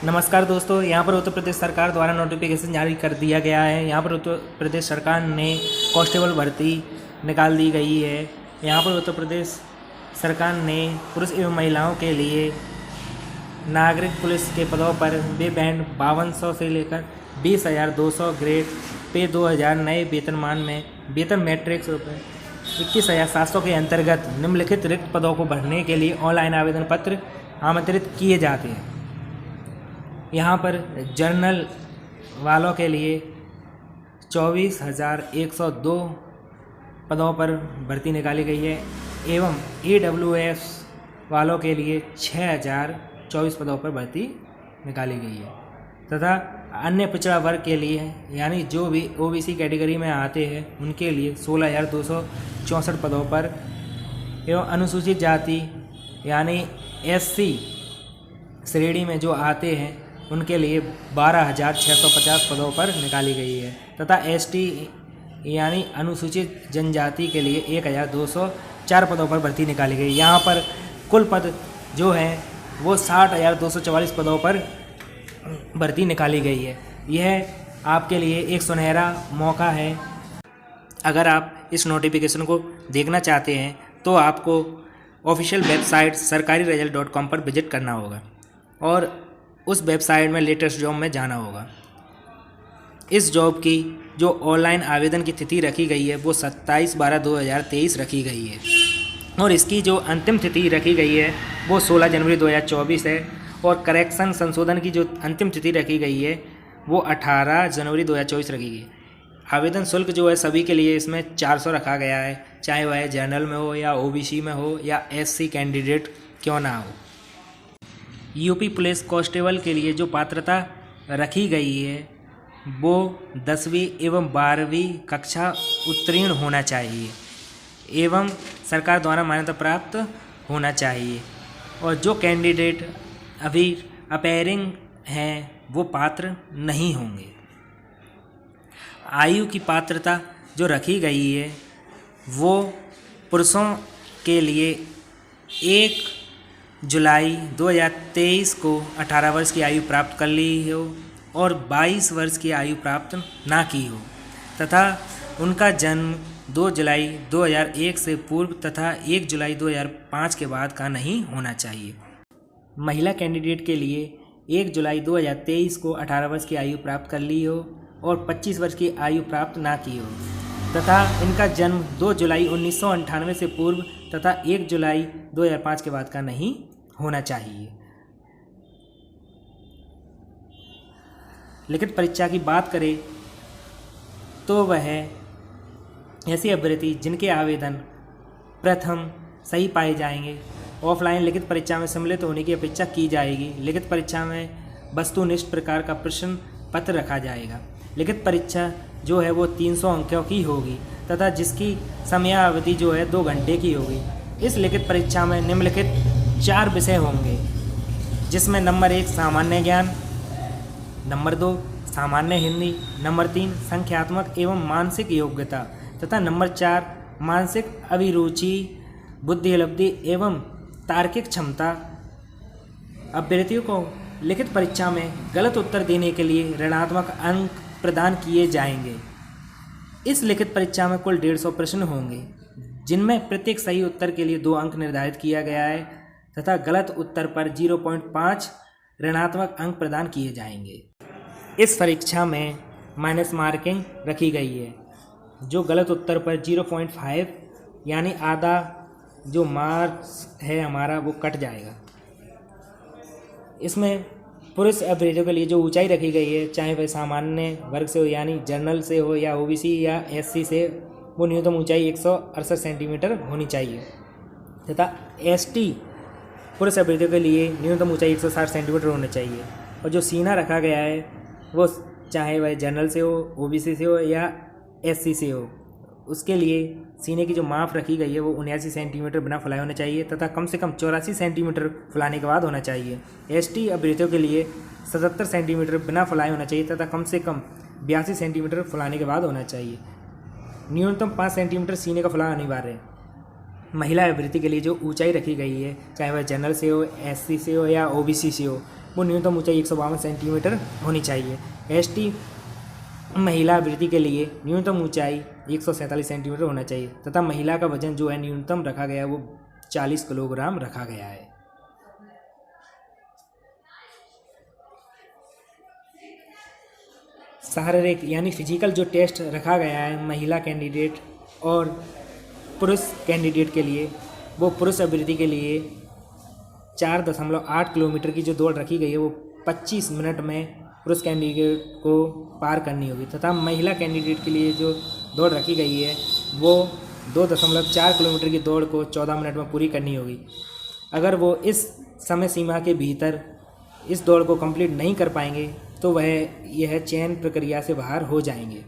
नमस्कार दोस्तों, यहाँ पर उत्तर प्रदेश सरकार द्वारा नोटिफिकेशन जारी कर दिया गया है। यहाँ पर उत्तर प्रदेश सरकार ने कांस्टेबल भर्ती निकाल दी गई है। यहाँ पर उत्तर प्रदेश सरकार ने पुरुष एवं महिलाओं के लिए नागरिक पुलिस के पदों पर वे बैंड 5200 से लेकर 20,200 ग्रेड पे 2000 नए वेतनमान में वेतन मैट्रिक्स रुपये 21,700 के अंतर्गत निम्नलिखित रिक्त पदों को भरने के लिए ऑनलाइन आवेदन पत्र आमंत्रित किए जाते हैं। यहाँ पर जर्नल वालों के लिए 24,102 पदों पर भर्ती निकाली गई है एवं AWS वालों के लिए 6,024 पदों पर भर्ती निकाली गई है तथा अन्य पिछड़ा वर्ग के लिए यानी जो भी OBC कैटेगरी में आते हैं उनके लिए 16,264 पदों पर एवं अनुसूचित जाति यानी SC श्रेणी में जो आते हैं उनके लिए 12,650 पदों पर निकाली गई है तथा ST यानी अनुसूचित जनजाति के लिए 1,204 पदों पर भर्ती निकाली गई। यहाँ पर कुल पद जो हैं वो 60,244 पदों पर भर्ती निकाली गई है। यह आपके लिए एक सुनहरा मौका है। अगर आप इस नोटिफिकेशन को देखना चाहते हैं तो आपको ऑफिशियल वेबसाइट sarkariresult.com पर विजिट करना होगा और उस वेबसाइट में लेटेस्ट जॉब में जाना होगा। इस जॉब की जो ऑनलाइन आवेदन की तिथि रखी गई है वो 27/12/2023 रखी गई है और इसकी जो अंतिम तिथि रखी गई है वो 16 जनवरी 2024 है और करेक्शन संशोधन की जो अंतिम तिथि रखी गई है वो 18 जनवरी 2024 रखी गई है। आवेदन शुल्क जो है सभी के लिए इसमें 400 रखा गया है, चाहे वह जनरल में हो या OBC में हो या SC कैंडिडेट क्यों ना हो। यूपी पुलिस कांस्टेबल के लिए जो पात्रता रखी गई है वो 10वीं एवं 12वीं कक्षा उत्तीर्ण होना चाहिए एवं सरकार द्वारा मान्यता प्राप्त होना चाहिए और जो कैंडिडेट अभी अपेयरिंग हैं वो पात्र नहीं होंगे। आयु की पात्रता जो रखी गई है वो पुरुषों के लिए 1 जुलाई 2023 को 18 वर्ष की आयु प्राप्त कर ली हो और 22 वर्ष की आयु प्राप्त ना की हो तथा उनका जन्म 2 जुलाई 2001 से पूर्व तथा 1 जुलाई 2005 के बाद का नहीं होना चाहिए। महिला कैंडिडेट के लिए 1 जुलाई 2023 को 18 वर्ष की आयु प्राप्त कर ली हो और 25 वर्ष की आयु प्राप्त ना की हो तथा इनका जन्म 2 जुलाई 1998 से पूर्व तथा 1 जुलाई 2005 के बाद का नहीं होना चाहिए। लिखित परीक्षा की बात करें तो वह ऐसी अभ्यर्थी जिनके आवेदन प्रथम सही पाए जाएंगे ऑफलाइन लिखित परीक्षा में सम्मिलित होने की अपेक्षा की जाएगी। लिखित परीक्षा में वस्तुनिष्ठ प्रकार का प्रश्न पत्र रखा जाएगा। लिखित परीक्षा जो है वो 300 अंकों की होगी तथा जिसकी समयावधि जो है 2 घंटे की होगी। इस लिखित परीक्षा में निम्नलिखित 4 विषय होंगे जिसमें नंबर 1 सामान्य ज्ञान, नंबर 2 सामान्य हिंदी, नंबर 3 संख्यात्मक एवं मानसिक योग्यता तथा नंबर 4 मानसिक अभिरुचि, बुद्धि उपलब्धि एवं तार्किक क्षमता। अभ्यर्थियों को लिखित परीक्षा में गलत उत्तर देने के लिए ऋणात्मक अंक प्रदान किए जाएंगे। इस लिखित परीक्षा में कुल 150 प्रश्न होंगे जिनमें प्रत्येक सही उत्तर के लिए 2 अंक निर्धारित किया गया है तथा गलत उत्तर पर 0.5 ऋणात्मक अंक प्रदान किए जाएंगे। इस परीक्षा में माइनस मार्किंग रखी गई है। जो गलत उत्तर पर 0.5 यानी आधा जो मार्क्स है हमारा वो कट जाएगा। इसमें पुरुष अभ्यर्थियों के लिए जो ऊंचाई रखी गई है चाहे वह सामान्य वर्ग से हो यानी जनरल से हो या OBC या SC से, वो न्यूनतम ऊंचाई 168 सेंटीमीटर होनी चाहिए तथा ST पुरुष अभ्यर्थियों के लिए न्यूनतम ऊंचाई 160 सेंटीमीटर होना चाहिए और जो सीना रखा गया है वो चाहे वह जनरल से हो, OBC से हो या SC से हो, उसके लिए सीने की जो माप रखी गई है वो 79 सेंटीमीटर बिना फुलाए होना चाहिए तथा कम से कम 84 सेंटीमीटर फुलाने के बाद होना चाहिए। ST अभ्यर्थियों के लिए 77 सेंटीमीटर बिना फुलाए होना चाहिए तथा कम से कम 82 सेंटीमीटर फुलाने के बाद होना चाहिए। न्यूनतम 5 सेंटीमीटर सीने का फुलाना अनिवार्य है। महिला अभ्यर्थी के लिए जो ऊंचाई रखी गई है, चाहे वह जनरल से हो, SC से हो या OBC से हो, वो न्यूनतम ऊंचाई 152 सेंटीमीटर होनी चाहिए। एसटी महिला अभ्यर्थी के लिए न्यूनतम ऊंचाई 147 सेंटीमीटर होना चाहिए तथा महिला का वजन जो है न्यूनतम रखा गया है वो 40 किलोग्राम रखा गया है। शारीरिक यानी फिजिकल जो टेस्ट रखा गया है महिला कैंडिडेट और पुरुष कैंडिडेट के लिए, वो पुरुष अभ्यर्थी के लिए 4.8 किलोमीटर की जो दौड़ रखी गई है वो 25 मिनट में पुरुष कैंडिडेट को पार करनी होगी तथा महिला कैंडिडेट के लिए जो दौड़ रखी गई है वो 2.4 किलोमीटर की दौड़ को 14 मिनट में पूरी करनी होगी। अगर वो इस समय सीमा के भीतर इस दौड़ को कंप्लीट नहीं कर पाएंगे तो वह यह चयन प्रक्रिया से बाहर हो जाएंगे।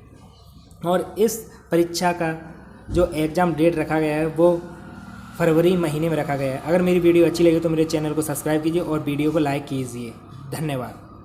और इस परीक्षा का जो एग्ज़ाम डेट रखा गया है वो फरवरी महीने में रखा गया है। अगर मेरी वीडियो अच्छी लगी तो मेरे चैनल को सब्सक्राइब कीजिए और वीडियो को लाइक कीजिए। धन्यवाद।